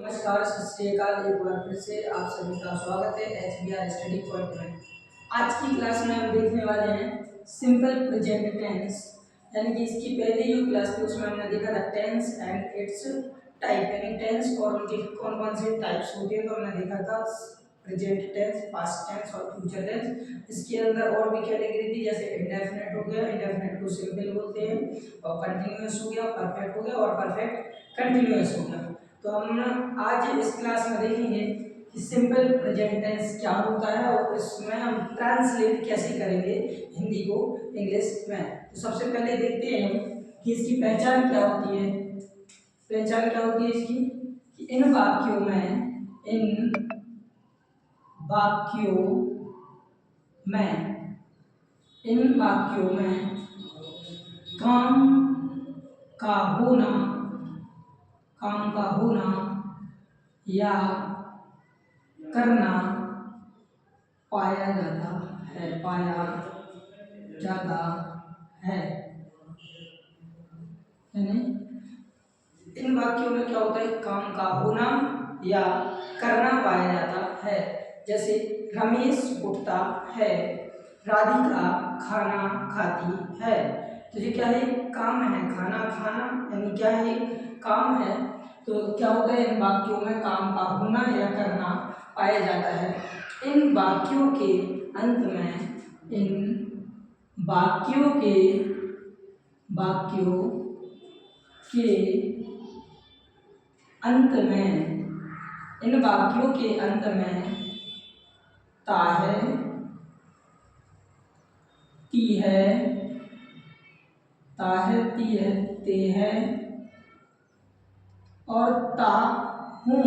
नमस्कार, सत श्री अकाल। एक बार फिर से आप सभी का स्वागत है HBR स्टडी पॉइंट में। आज की क्लास में हम देखने वाले हैं सिंपल प्रेजेंट टेंस, यानी कि इसकी पहली जो क्लास थी उसमें हमने देखा था टेंस एंड इट्स टाइप, यानी टेंस और उनके कौन कौन से टाइप्स होते हैं। तो हमने देखा था प्रेजेंट टेंस, पास्ट टेंस और फ्यूचर टेंस। इसके अंदर और भी कैटेगरी थी, जैसे इंडेफिनिट हो गया, इंडेफिनिट को सिंपल बोलते हैं, और कंटिन्यूअस हो गया, परफेक्ट हो गया और परफेक्ट कंटिन्यूअस हो गया। तो हम आज इस क्लास में देखेंगे कि सिंपल प्रेजेंट टेंस क्या होता है और इसमें हम ट्रांसलेट कैसे करेंगे हिंदी को इंग्लिश में। तो सबसे पहले देखते हैं हम कि इसकी पहचान क्या होती है। पहचान क्या होती है इसकी कि इन वाक्यों में काम का होना या करना पाया जाता है। यानी इन वाक्यों में क्या होता है, काम का होना या करना पाया जाता है। जैसे रमेश उठता है, राधिका खाना खाती है। तो ये क्या है, काम है, खाना खाना, यानी क्या है, काम है। तो क्या होता है, इन वाक्यों में काम का होना या करना पाया जाता है। इन वाक्यों के अंत में इन वाक्यों के अंत में ता है, ती है, ते है और ता हूँ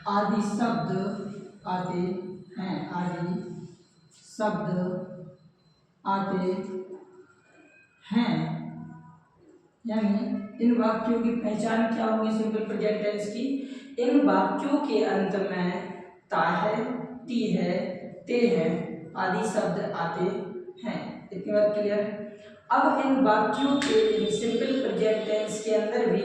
आदि शब्द आते हैं। यानी इन वाक्यों की पहचान क्या होगी सिंपल प्रेजेंट टेंस की। इन वाक्यों के अंत में ता है, ती है, ते है आदि शब्द आते हैं। इतनी बात क्लियर। अब इन वाक्यों के इन सिंपल प्रेजेंट टेंस के अंदर भी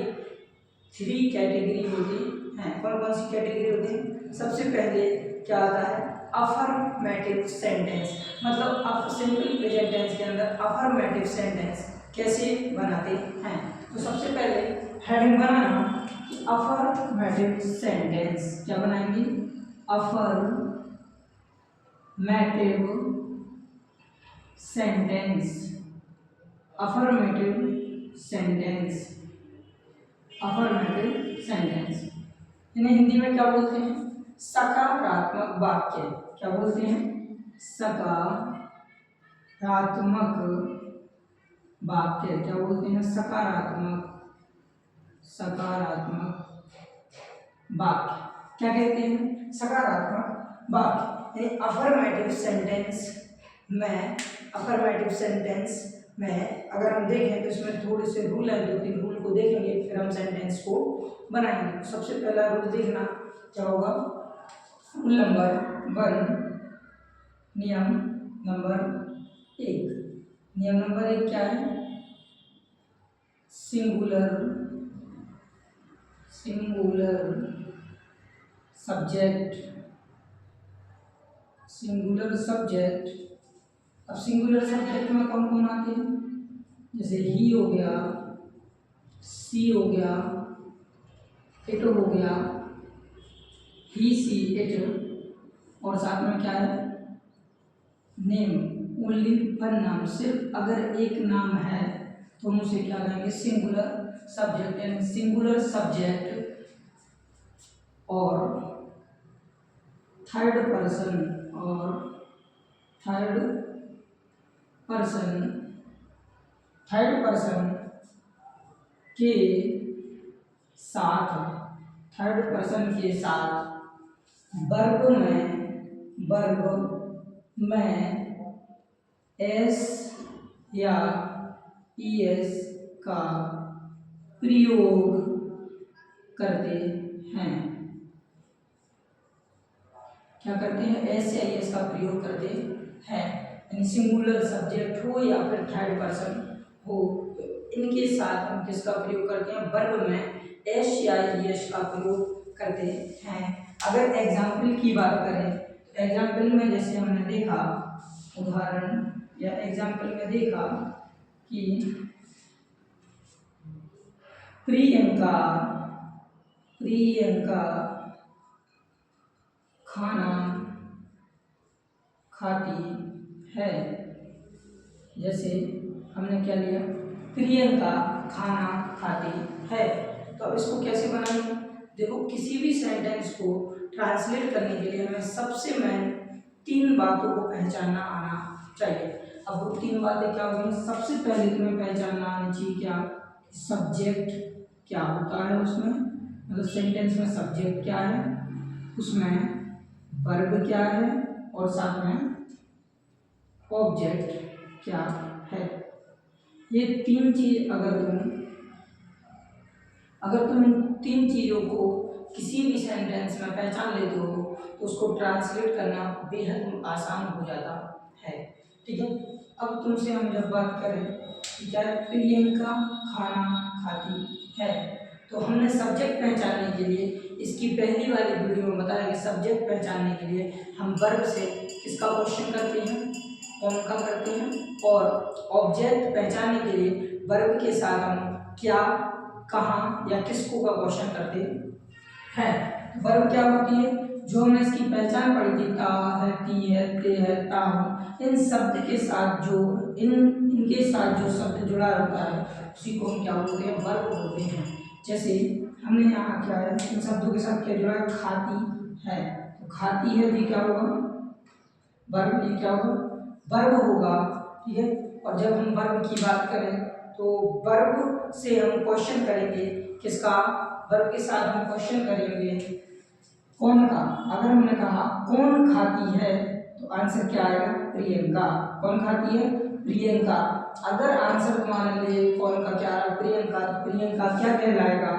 3 कैटेगरी होती हैं। कौन कौन सी कैटेगरी होती है? सबसे पहले क्या आता है, अफर्मेटिव सेंटेंस। मतलब सिंपल प्रेजेंट टेंस के अंदर अफर्मेटिव सेंटेंस कैसे बनाते हैं। तो सबसे पहले हेडिंग बनाना कि अफर्मेटिव सेंटेंस क्या बनाएंगे, अफर्मेटिव सेंटेंस। इन्हें हिंदी में क्या बोलते हैं, सकारात्मक वाक्य। क्या बोलते हैं, सकारात्मक वाक्य। क्या बोलते हैं, सकारात्मक वाक्य। क्या कहते हैं, सकारात्मक वाक्य। अफर्मेटिव सेंटेंस में अगर हम देखें तो इसमें थोड़े से रूल हैं, 2-3 रूल को देखेंगे फिर हम सेंटेंस को बनाएंगे। सबसे पहला रूल देखना क्या होगा, रूल नंबर 1, नियम नंबर 1 क्या है, सिंगुलर सब्जेक्ट। अब सिंगुलर सब्जेक्ट में कौन कौन आते हैं, जैसे ही हो गया, सी हो गया, इट हो गया, ही सी इट, और साथ में क्या है, नेम। ओनली वन नाम, सिर्फ अगर एक नाम है तो हम उसे क्या कहेंगे, सिंगुलर सब्जेक्ट। यानी सिंगुलर सब्जेक्ट और थर्ड पर्सन के साथ वर्ब में एस या ईएस का प्रयोग करते हैं। क्या करते हैं, एस या ईएस का प्रयोग करते हैं। यानी सिंगुलर सब्जेक्ट हो या फिर थर्ड पर्सन हो, तो इनके साथ हम किसका प्रयोग करते हैं, वर्ब में एस या ईएस का प्रयोग करते हैं। अगर एग्जाम्पल की बात करें, एग्जाम्पल में जैसे हमने देखा, उदाहरण या एग्जाम्पल में देखा कि प्रियंका प्रियंका खाना खाती है। जैसे हमने क्या लिया, प्रियंका खाना खाती है। तो अब इसको कैसे बनाएंगे? देखो, किसी भी सेंटेंस को ट्रांसलेट करने के लिए हमें सबसे मेन 3 बातों को पहचानना आना चाहिए। अब वो 3 बातें क्या होगी? सबसे पहले तुम्हें पहचानना आनी चाहिए क्या, सब्जेक्ट क्या होता है उसमें, मतलब सेंटेंस में सब्जेक्ट क्या है, उसमें वर्ब क्या है, और साथ में ऑब्जेक्ट क्या है। ये 3 चीज अगर तुम इन 3 चीजों को किसी भी सेंटेंस में पहचान लेते हो तो उसको ट्रांसलेट करना बेहद आसान हो जाता है। ठीक है, अब तुमसे हम जब बात करें कि क्या प्रियंका खाना खाती है, तो हमने सब्जेक्ट पहचानने के लिए इसकी पहली वाली वीडियो में बताया कि सब्जेक्ट पहचानने के लिए हम वर्ब से किसका क्वेश्चन करते हैं, कौन का करते हैं, और ऑब्जेक्ट पहचानने के लिए वर्ब के साथ हम क्या, कहाँ या किसको का क्वेश्चन करते हैं। वर्ब क्या होती है, जो हमने इसकी पहचान पढ़ी थी, ता है, ती है, ते है, ता है, इन शब्द के साथ जो इनके साथ जो शब्द जुड़ा रहता है उसी को हम क्या बोलते हैं, वर्ब बोलते हैं। जैसे हमने यहाँ क्या है, इन शब्दों के साथ क्या जुड़ा है, खाती है, तो खाती है भी क्या होगा, वर्ब, ये क्या होगा, वर्ब होगा। ठीक है, और जब हम वर्ब की बात करें तो वर्ब से हम क्वेश्चन करेंगे किसका, वर्ब के साथ हम क्वेश्चन करेंगे कौन का। अगर हमने कहा कौन खाती है तो आंसर क्या आएगा, प्रियंका। कौन खाती है, प्रियंका। अगर आंसर तुम्हारे लिए कौन का क्या आ रहा, प्रियंका, तो प्रियंका क्या कहलाएगा,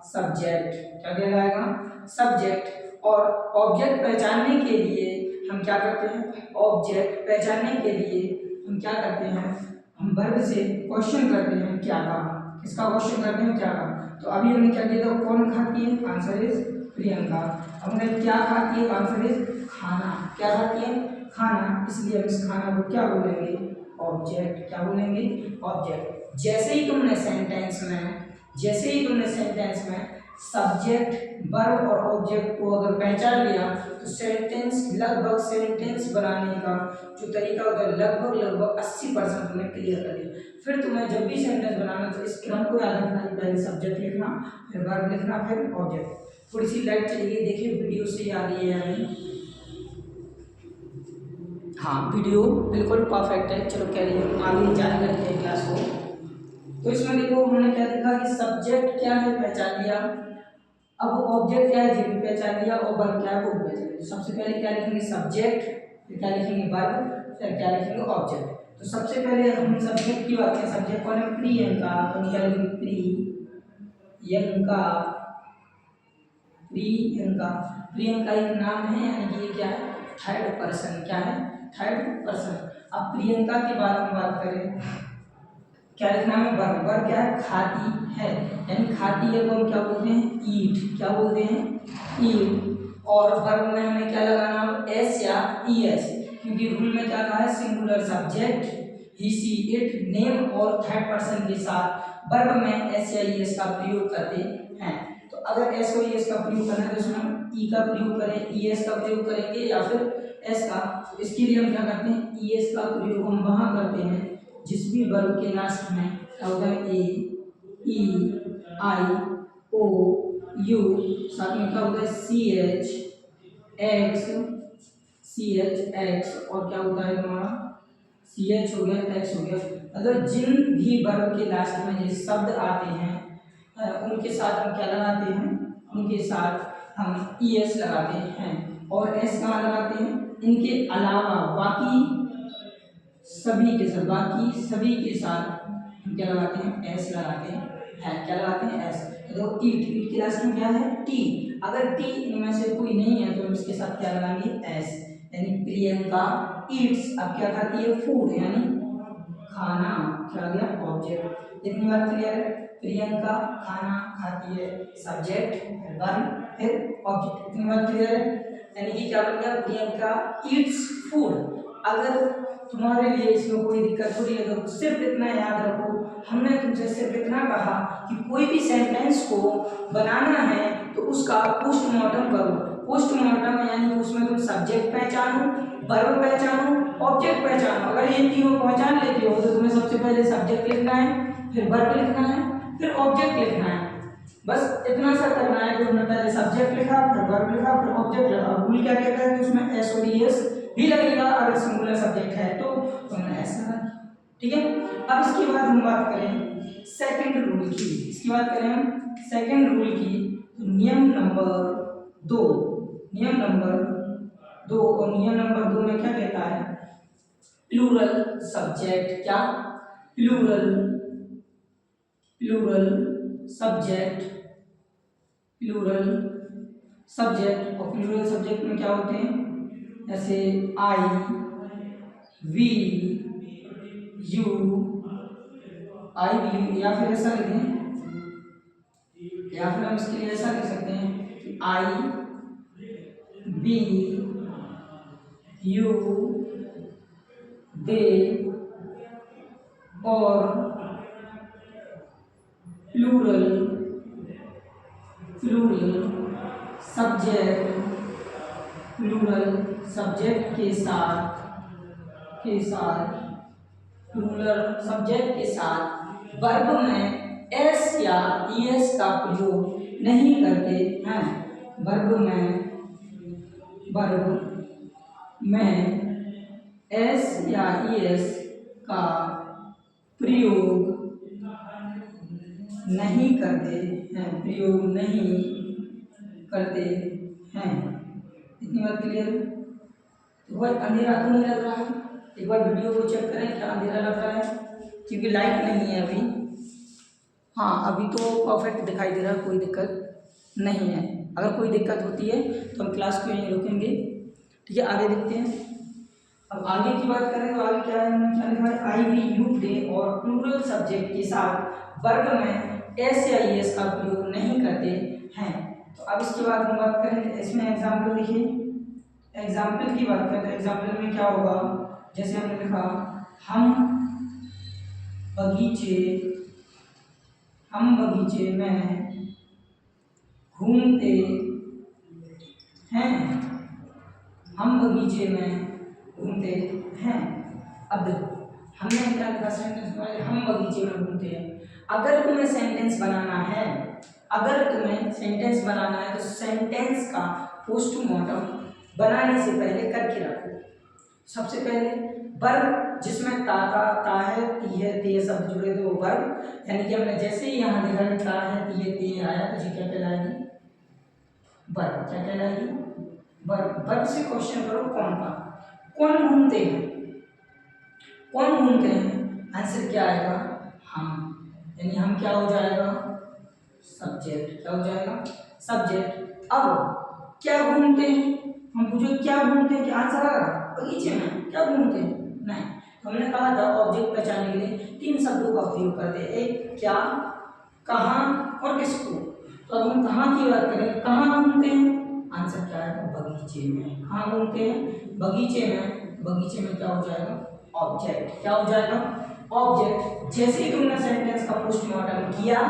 सब्जेक्ट। क्या कहलाएगा, सब्जेक्ट। और ऑब्जेक्ट पहचानने के लिए हम क्या करते हैं, ऑब्जेक्ट पहचानने के लिए हम क्या करते हैं, हम वर्ब से क्वेश्चन करते हैं क्या का, किसका क्वेश्चन करते हैं, क्या का। तो अभी हमने क्या किया था, कौन खाती है, आंसर इज प्रियंका। हमने क्या खाती है, आंसर इज खाना। क्या खाती है, खाना, इसलिए हम इस खाना को क्या बोलेंगे, ऑब्जेक्ट। क्या बोलेंगे, ऑब्जेक्ट। जैसे ही तुमने सेंटेंस में सब्जेक्ट, वर्ब और ऑब्जेक्ट को अगर पहचान लिया तो सेंटेंस बनाने का जो तरीका होता है लगभग 80% तुम्हें क्लियर कर दिया। फिर तुम्हें जब भी सेंटेंस बनाना तो इस क्रम को याद रखना है, पहले सब्जेक्ट लिखना, फिर वर्ब लिखना, फिर ऑब्जेक्ट। थोड़ी सी लाइट चली गई, देखिए वीडियो से आ रही है या नहीं। हाँ, वीडियो बिल्कुल परफेक्ट है। चलो कह रही हूँ, आगे जारी रखते हैं क्लास को। तो इसमें देखो हमने क्या देखा कि सब्जेक्ट क्या है पहचान लिया, अब ऑब्जेक्ट क्या है ये भी पहचान लिया, और वर्ब क्या है वो भी पहचान लिया। सबसे पहले क्या लिखेंगे, सब्जेक्ट, फिर क्या लिखेंगे, वर्ब, फिर क्या लिखेंगे, ऑब्जेक्ट। तो सबसे पहले हम सब्जेक्ट की बात करें, सब्जेक्ट कौन है, प्रियंका, तो हम क्या लिखेंगे, प्रियंका। प्रियंका, प्रियंका एक नाम है, यानी कि ये क्या है, थर्ड पर्सन। क्या है, थर्ड पर्सन। अब प्रियंका के बाद हम बात करें, क्या लिखना है, वर्ब। वर्ब क्या है, खाती है, यानी खाती है को हम क्या बोलते हैं, ईट। क्या बोलते हैं, ईट। और वर्ब में हमें क्या लगाना, एस या ईएस, क्योंकि रूल में क्या कहा है, singular subject, he see it, name और थर्ड पर्सन के साथ वर्ब में एस या ईएस का प्रयोग करते हैं। तो अगर एस और ईएस का प्रयोग करना है तो इसमें हम ई का प्रयोग करें, ईएस का प्रयोग करेंगे या फिर एस का। तो इसके लिए हम क्या करते हैं, ईएस का प्रयोग हम वहां करते हैं जिस भी वर्ब के लास्ट में क्या होता है, ए, ई, आई, ओ, यू, साथ में क्या होता है, सी एच एक्स, और क्या होता है तुम्हारा, सी एच हो गया, एक्स हो गया। मतलब जिन भी वर्ब के लास्ट में ये शब्द आते हैं उनके साथ हम क्या लगाते हैं, उनके साथ हम ई एस लगाते हैं, और एस कहाँ लगाते हैं, इनके अलावा बाकी सभी के साथ हम क्या लगाते हैं, एस लगाते हैं। क्या लगाते हैं, एस। तो ईट के लास्ट में क्या है, टी। अगर टी इनमें से कोई नहीं है तो हम इसके साथ क्या लगाएंगे, एस, यानी प्रियंका ईट्स। अब क्या खाती है, फूड, यानी खाना। क्या आ गया, ऑब्जेक्ट। इतनी बात क्लियर है। प्रियंका खाना खाती है, सब्जेक्ट, फिर वर्ब, फिर ऑब्जेक्ट। इतनी बात क्लियर है? यानी कि क्या बन गया, प्रियंका ईट्स फूड। अगर तुम्हारे लिए इसमें कोई दिक्कत हो रही है तो सिर्फ इतना याद रखो, हमने तुमसे सिर्फ इतना कहा कि कोई भी सेंटेंस को बनाना है तो उसका पोस्टमार्टम करो। पोस्टमार्टम यानी कि उसमें तुम सब्जेक्ट पहचानो, वर्ब पहचानो, ऑब्जेक्ट पहचानो। अगर ये तीनों पहचान लेते हो तो तुम्हें सबसे पहले सब्जेक्ट लिखना है, फिर वर्ब लिखना है, फिर ऑब्जेक्ट लिखना है। बस इतना सा करना है कि हमने पहले सब्जेक्ट लिखा, फिर वर्ब लिखा, फिर ऑब्जेक्ट लिखा। रूल क्या कहता है कि उसमें एस और एस भी लगेगा, अगर सिंगुलर सब्जेक्ट है तो हमने एस लगा। ठीक है, अब इसके बाद हम बात करें सेकंड रूल की। इसकी बात करें हम सेकंड रूल की, तो नियम नंबर 2, नियम नंबर 2, और नियम नंबर 2 में क्या कहता है, प्लूरल सब्जेक्ट, क्या plural, plural subject, plural subject. और प्लूरल सब्जेक्ट में क्या होते हैं, जैसे I, we, you, I we, या फिर ऐसा लिखें, या फिर हम इसके लिए ऐसा लिख सकते हैं कि आई, बी, यू, दे, और plural, plural subject, plural subject के साथ, प्लूरल सब्जेक्ट के साथ वर्ब में एस या ईएस का प्रयोग नहीं करते हैं। वर्ब में एस या ईएस का प्रयोग नहीं करते हैं, प्रयोग नहीं करते हैं। इतनी बात क्लियर? तो भाई अंधेरा तो नहीं लग रहा है? एक बार वीडियो को चेक करें, क्या अंधेरा लग रहा है? क्योंकि लाइट नहीं है अभी। हाँ, अभी तो परफेक्ट दिखाई दे रहा है, कोई दिक्कत नहीं है। अगर कोई दिक्कत होती है तो हम क्लास को यहीं रोकेंगे। ठीक है, आगे देखते हैं। अब आगे की बात करें तो आगे क्या है, हमने क्या लिखा है, आई, वी, यू, दे और प्लूरल सब्जेक्ट के साथ वर्ब में एस या ईएस का प्रयोग नहीं करते हैं। तो अब इसके बाद हम बात करें, इसमें एग्जाम्पल देखिए, एग्जाम्पल की बात करें तो एग्जाम्पल में क्या होगा, जैसे हमने लिखा, हम बगीचे में घूमते हैं, हम बगीचे में घूमते हैं। अब देखो, हमने क्या लिखा सेंटेंस में, हम बगीचे में घूमते हैं। अगर तुम्हें सेंटेंस बनाना है, तो सेंटेंस का पोस्टमार्टम बनाने से पहले करके रखो। सबसे पहले वर्ब जिसमें ता है, ती है, ते शब्द जुड़े तो वर्ब, यानी कि हमने जैसे ही यहाँ देखा है ता है, ती है, ते आया तो ये क्या कहलाएगी, वर्ब। क्या कहलाएगी, वर्ब। वर्ब से क्वेश्चन करो कौन का, कौन घूमते हैं, कौन घूमते हैं, आंसर क्या आएगा, हम। यानी हम क्या हो जाएगा, सब्जेक्ट। क्या हो जाएगा, सब्जेक्ट। अब क्या घूमते हैं, हम पूछो क्या घूमते हैं, क्या आंसर आ रहा, बगीचे में। क्या घूमते हैं, नहीं। तो हमने कहा था ऑब्जेक्ट पहचानने के लिए 3 शब्दों का प्रयोग करते हैं, एक क्या, कहाँ और किसको। तो अब हम कहाँ की बात करें, कहाँ घूमते हैं, आंसर क्या है, बगीचे में। कहाँ घूमते हैं, बगीचे में। बगीचे में क्या हो जाएगा, ऑब्जेक्ट। क्या हो जाएगा, ऑब्जेक्ट। जैसे ही तुमने सेंटेंस का पोस्टमार्टम किया,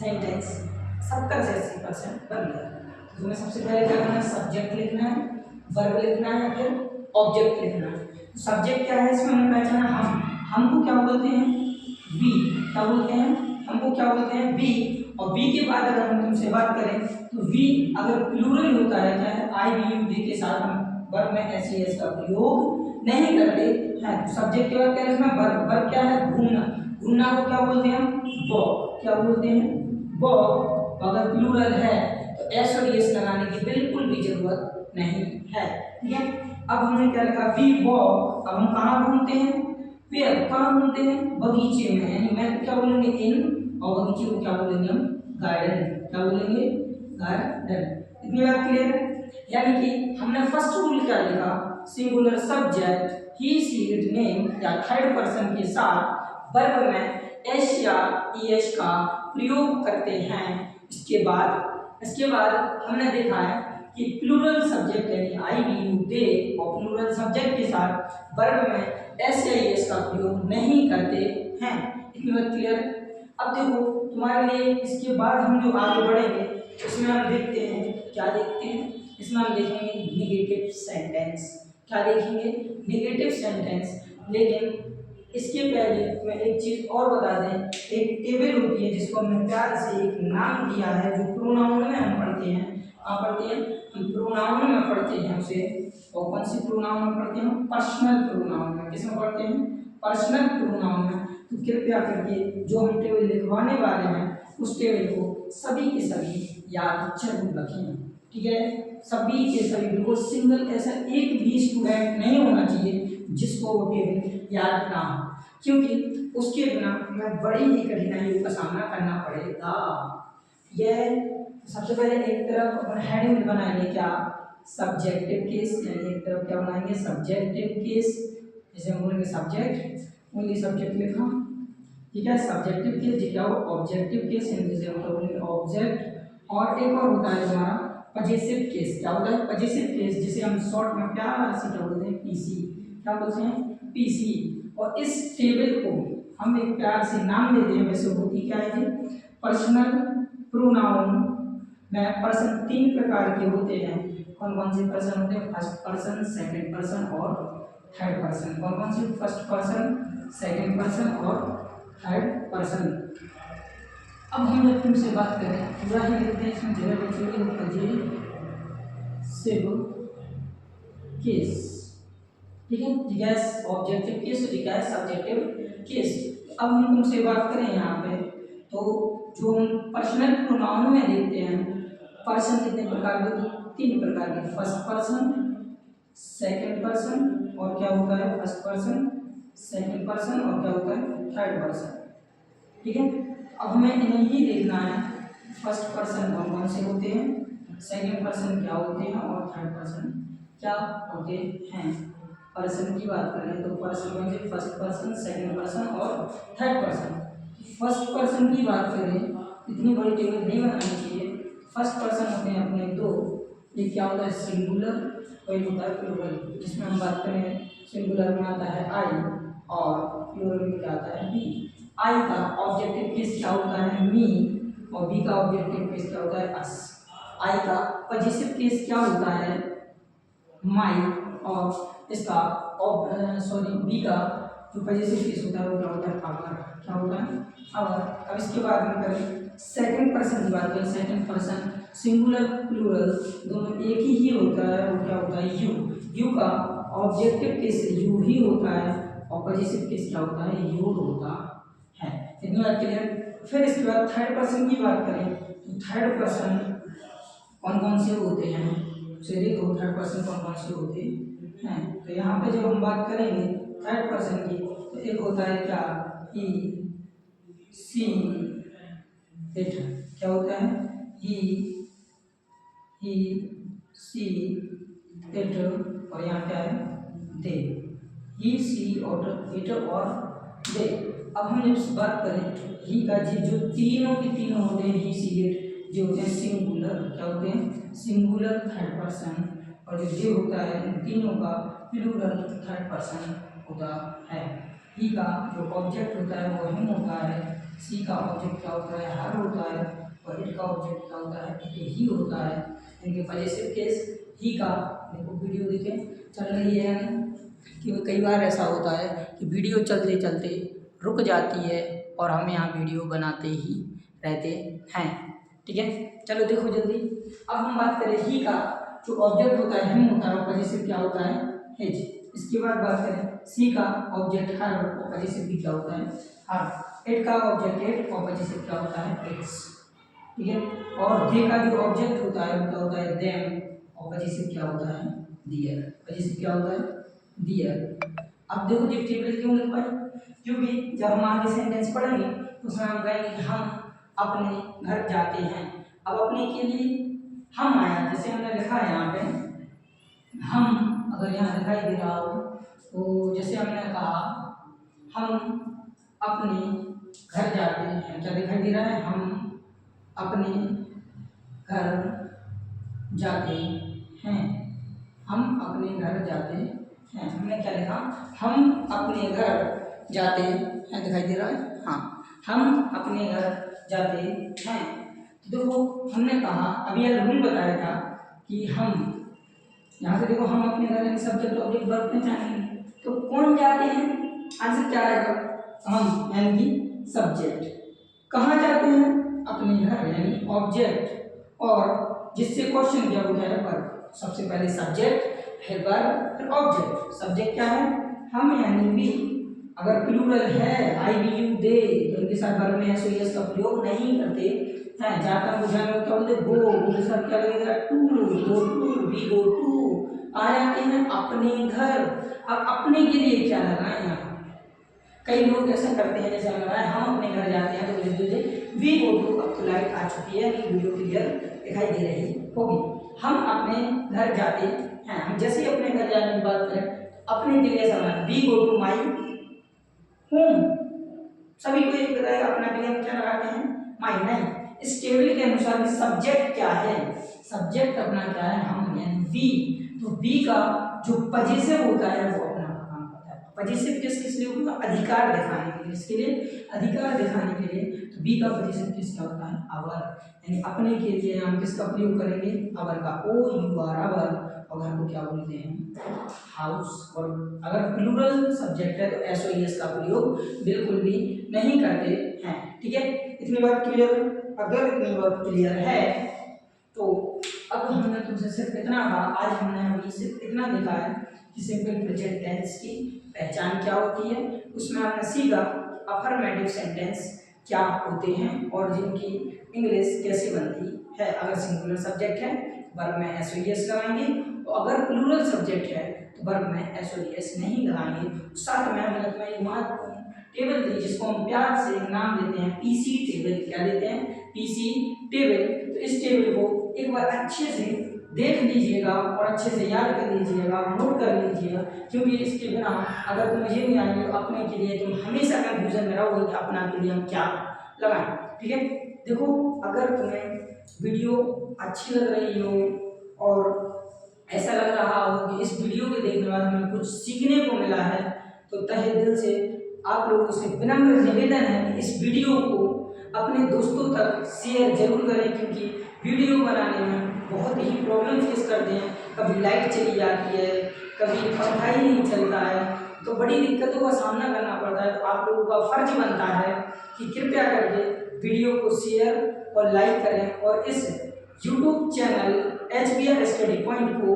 सेंटेंस 70% बन गया। तो तुम्हें सबसे पहले क्या करना है, सब्जेक्ट लिखना है, वर्ब लिखना है, फिर ऑब्जेक्ट लिखना है। तो सब्जेक्ट क्या है, इसमें हमने पहचाना हम को क्या बोलते हैं, वी। क्या बोलते हैं, हमको क्या बोलते हैं, वी। और वी के बाद अगर हम तुमसे बात करें तो वी अगर प्लूरल होता है, क्या है, आई, वी, यू, दे के साथ हम वर्ब में एस एस का प्रयोग नहीं करते हैं। तो सब्जेक्ट के बाद क्या लिखना, वर्ब। वर्ब क्या है, घूमना। घूमना को क्या बोलते हैं हम, वॉक। क्या बोलते हैं, वॉक। अगर प्लूरल है तो एस और एस लगाने की बिल्कुल भी जरूरत नहीं है। ठीक है, अब हमने क्या लिखा, वी वॉक। अब हम कहाँ घूमते हैं, वेयर। कहाँ घूमते हैं, बगीचे में। यानी मैं क्या बोलेंगे, इन, और बगीचे को क्या बोलेंगे हम, गार्डन। क्या बोलेंगे, गार्डन। इतनी बात क्लियर है? यानी कि हमने फर्स्ट रूल क्या लिखा, singular subject he see it name या थर्ड पर्सन के साथ वर्ब में एस या ईएस का प्रयोग करते हैं। इसके बाद हमने देखा है कि प्लूरल सब्जेक्ट यानी आई वी यू दे और प्लूरल सब्जेक्ट के साथ वर्ब में एस या ईएस का प्रयोग नहीं करते हैं। इतनी बात क्लियर? अब देखो तुम्हारे लिए इसके बाद हम जो आगे बढ़ेंगे उसमें हम देखते हैं, क्या देखते हैं, इसमें हम देखेंगे नेगेटिव सेंटेंस। क्या देखेंगे? Negative sentence. लेकिन इसके पहले मैं एक चीज और बता दें, एक टेबल होती है जिसको हमने प्यार से एक नाम दिया है, जो प्रोनाउन में हम पढ़ते हैं। कहाँ पढ़ते हैं? हम प्रोनाउन में पढ़ते हैं उसे। और कौन सी प्रोनाउन में पढ़ते हैं? पर्सनल प्रोनाउन में। किसमें पढ़ते हैं? पर्सनल प्रोनाउन में। तो कृपया करके जो हम टेबल लिखवाने वाले हैं उस टेबल को सभी के सभी याद जरूर रखें। ठीक है? सभी के सभी, बिल्कुल सिंगल ऐसा एक भी स्टूडेंट नहीं होना चाहिए जिसको वो टेबल याद ना हो, क्योंकि उसके बिना हमें बड़ी ही कठिनाइयों का सामना करना पड़ेगा। यह सबसे पहले एक तरफ अपन हेडिंग बनाएंगे, क्या? Subjective case. यानी एक तरफ क्या बनाएंगे? Subjective case. जैसे हम बोलेंगे सब्जेक्ट, ओनली सब्जेक्ट लिखा। ठीक है? सब्जेक्टिव केस जी क्या हो? Objective case. जैसे हम बोलेंगे ऑब्जेक्ट। और एक और होता है हमारा पजेसिव केस। क्या होता है? पजेसिव केस, जिसे हम शॉर्ट में प्यार से क्या बोलते हैं? पीसी। क्या बोलते हैं? पीसी। और इस टेबल को हम एक प्यार से नाम देते हैं। वैसे होती क्या है जी? पर्सनल प्रोनाउन में पर्सन 3 प्रकार के होते हैं। कौन कौन से पर्सन होते हैं? फर्स्ट पर्सन, सेकंड पर्सन और थर्ड पर्सन। कौन कौन से? फर्स्ट पर्सन, सेकंड पर्सन और थर्ड पर्सन। अब हम जब तुमसे बात करें, पूरा ही लिखते हैं, इसमें जगह बचेगी पजेसिव केस। ठीक है? जिज्ञास ऑब्जेक्टिव केस, जिज्ञास सब्जेक्टिव केस। अब हम तुमसे बात करें यहाँ पे, तो जो हम पर्सनल प्रोनाउन में देखते हैं, पर्सन कितने प्रकार के? 3 प्रकार के। फर्स्ट पर्सन, सेकंड पर्सन और क्या होता है? फर्स्ट पर्सन, सेकंड पर्सन और क्या होता है? Third person. ठीक है? अब हमें इन्हें ही देखना है, फर्स्ट पर्सन कौन कौन से होते हैं, सेकंड पर्सन क्या होते हैं और थर्ड पर्सन क्या होते हैं। पर्सन की बात करें तो पर्सन कौन से? फर्स्ट पर्सन, सेकंड पर्सन और थर्ड पर्सन। फर्स्ट पर्सन की बात करें, इतनी बड़ी टेबल नहीं बनानी चाहिए। फर्स्ट पर्सन होते हैं अपने 2। एक क्या होता है? सिंगुलर और एक होता है प्लूरल। जिसमें हम बात करें, सिंगुलर में आता है आई और प्लूरल में क्या आता है? बी। आई का ऑब्जेक्टिव केस क्या होता है? मी। और बी का ऑब्जेक्टिव केस क्या होता है? अस। आई का पजेसिव केस क्या होता है? माई। और इसका बी का जो पजेसिव केस होता है वो क्या होता है? अवर। क्या होता है? अवर। अब इसके बाद में करें सेकंड पर्सन की बात करें। सेकंड पर्सन सिंगुलर प्लूरल दोनों एक ही होता है, वो क्या होता है? यू। यू का ऑब्जेक्टिव केस यू ही होता है और पजेसिव केस क्या होता है? यूर होता है। इतनी बात क्लियर? फिर इसके बाद थर्ड पर्सन की बात करें तो थर्ड पर्सन कौन कौन से होते हैं? चलिए देखो थर्ड पर्सन कौन कौन से होते हैं। तो यहाँ पे जब हम बात करेंगे थर्ड पर्सन की, तो एक होता है क्या? ही, सी, इट। क्या होता है? ही, सी, इट और यहाँ क्या है? दे। ही, सी और इट और दे। अब हम जब बात करें ही का, जी जो तीनों के तीनों होते हैं, ही, सी, इट, जो होते हैं सिंगुलर। क्या होते हैं? Singular third person. और जो जे होता है इन तीनों का प्लूरल थर्ड पर्सन होता है। ही का जो ऑब्जेक्ट होता है वो हिम होता है। सी का ऑब्जेक्ट क्या होता है? हर होता है। और इट का ऑब्जेक्ट क्या होता है? इट ही होता है। इनके पजेसिव केस ही का, देखो वीडियो देखें चल रही है कि कई बार ऐसा होता है कि वीडियो चलते चलते रुक जाती है और हम यहाँ वीडियो बनाते ही रहते हैं। ठीक है? चलो देखो जल्दी। अब हम बात करें ही का, जो ऑब्जेक्ट होता है हिम होता है और पजेसिव क्या होता है? हिज। इसके बाद बात करें सी का ऑब्जेक्ट हर और पजेसिव भी क्या होता है? हर। इट का ऑब्जेक्ट इट और पजेसिव क्या होता है? इट्स। ठीक है? और दे का जो ऑब्जेक्ट होता है वो क्या होता है? देम। और पजेसिव क्या होता है? दियर। पजेसिव क्या होता है? दियर। अब देखो ये टेबल क्यों लिख पाए? क्योंकि जब हम आगे सेंटेंस पढ़ेंगे तो उसमें हम कहेंगे कि हम अपने घर जाते हैं। अब अपने के लिए हम आया, जैसे हमने लिखा है यहाँ पे हम, अगर यहाँ दिखाई दे रहा हो तो जैसे हमने कहा हम अपने घर जाते हैं, क्या दिखाई दे रहा है, हम अपने घर जाते हैं, हम अपने घर जाते हैं। हमने क्या लिखा, हम अपने घर जाते हैं, दिखाई दे रहा है, हाँ, हम अपने घर जाते हैं। तो देखो हमने कहा अभी यह रूल बताया था कि हम, यहाँ से देखो हम अपने घर यानी सब्जेक्ट ऑब्जेक्ट वर्ब पहचानेंगे, तो कौन जाते हैं, आंसर क्या आएगा, हम यानी कि सब्जेक्ट। कहाँ जाते हैं, अपने घर यानी ऑब्जेक्ट, और जिससे क्वेश्चन किया वो क्या है, वर्ब। सबसे पहले सब्जेक्ट, फिर वर्ब, फिर ऑब्जेक्ट। सब्जेक्ट क्या है, हम यानी वी। अगर प्लूरल है आई वी यू दे, तो उनके साथ वर्ब में एस ओ एस का प्रयोग नहीं करते हैं। जाता बुझाने में क्या बोलते, गो के साथ क्या लगेगा, to, go to, we go to. आ जाते हैं अपने घर। अब अपने के लिए क्या लगाए यहाँ, कई लोग ऐसा करते हैं, जैसे लगाए हम अपने घर जाते हैं तो लिख दीजिए वी गो टू। अब तो लाइट आ चुकी है, वीडियो क्लियर दिखाई दे रही होगी। हम अपने घर जाते हैं, हम जैसे ही अपने घर जाने की बात करें, अपने के लिए सवाल we go to my home. सभी को एक बताएगा अपना के लिए हम क्या लगाते हैं, माई। नहीं, इस टेबल के अनुसार सब्जेक्ट क्या है, सब्जेक्ट अपना क्या है, हम यानी वी। तो वी का जो पजेसिव होता है वो अपना काम करता है। पजेसिव किस किस लिए होगा, अधिकार दिखाने के लिए, इसके लिए अधिकार दिखाने के लिए। तो वी का पजेसिव किसका होता है, अवर, यानी अपने के लिए हम किसका प्रयोग करेंगे, अवर का, ओ यू आर अवर। और घर को क्या बोलते हैं, हाउस। और अगर प्लूरल सब्जेक्ट है तो एस ओ एस का प्रयोग बिल्कुल भी नहीं करते हैं। ठीक है, इतनी बात क्लियर। अगर इतनी बात क्लियर है तो अब हमने तुमसे सिर्फ इतना कहा, आज हमने अभी सिर्फ इतना देखा है कि सिंपल प्रेजेंट टेंस की पहचान क्या होती है। उसमें हमने सीखा अफर्मेटिव सेंटेंस क्या होते हैं और जिनकी इंग्लिश कैसे बनती है। अगर सिंगुलर सब्जेक्ट है वर्ब में एस ओ एस लगाएंगे, और अगर प्लूरल सब्जेक्ट है तो वर्ब में एस ओ एस नहीं लगाएंगे। साथ में हमने तुम्हें एक महत्वपूर्ण टेबल दी जिसको हम प्यार से एक नाम देते हैं पीसी टेबल। क्या देते हैं, पीसी टेबल। तो इस टेबल को एक बार अच्छे से देख लीजिएगा और अच्छे से याद कर लीजिएगा, नोट कर लीजिएगा, क्योंकि इसके बिना अगर तुम ये नहीं आएंगे तो अपने के लिए तुम हमेशा कंफ्यूजन में रहोगे कि अपना के लिए हम क्या लगाएं। ठीक है, देखो अगर तुम्हें वीडियो अच्छी लग रही हो और ऐसा लग रहा हो कि इस वीडियो के देखने के बाद हमें कुछ सीखने को मिला है, तो तहे दिल से आप लोगों से विनम्र निवेदन है कि इस वीडियो को अपने दोस्तों तक शेयर जरूर करें, क्योंकि वीडियो बनाने में बहुत ही प्रॉब्लम फेस करते हैं। कभी लाइट चली जाती है, कभी पंखा ही नहीं चलता है, तो बड़ी दिक्कतों का सामना करना पड़ता है। तो आप लोगों का फर्ज बनता है कि कृपया करके वीडियो को शेयर और लाइक करें और इस YouTube channel HBR study point को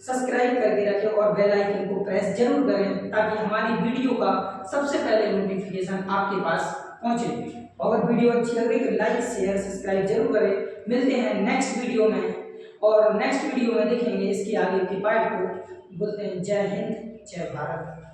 सब्सक्राइब करके रखें और बेल आइकन को प्रेस जरूर करें, ताकि हमारी वीडियो का सबसे पहले नोटिफिकेशन आपके पास पहुंचे। अगर वीडियो अच्छी लग रही तो लाइक शेयर सब्सक्राइब जरूर करें। मिलते हैं नेक्स्ट वीडियो में, और नेक्स्ट वीडियो में देखेंगे इसके आगे के पार्ट को। बोलते हैं जय हिंद जय भारत।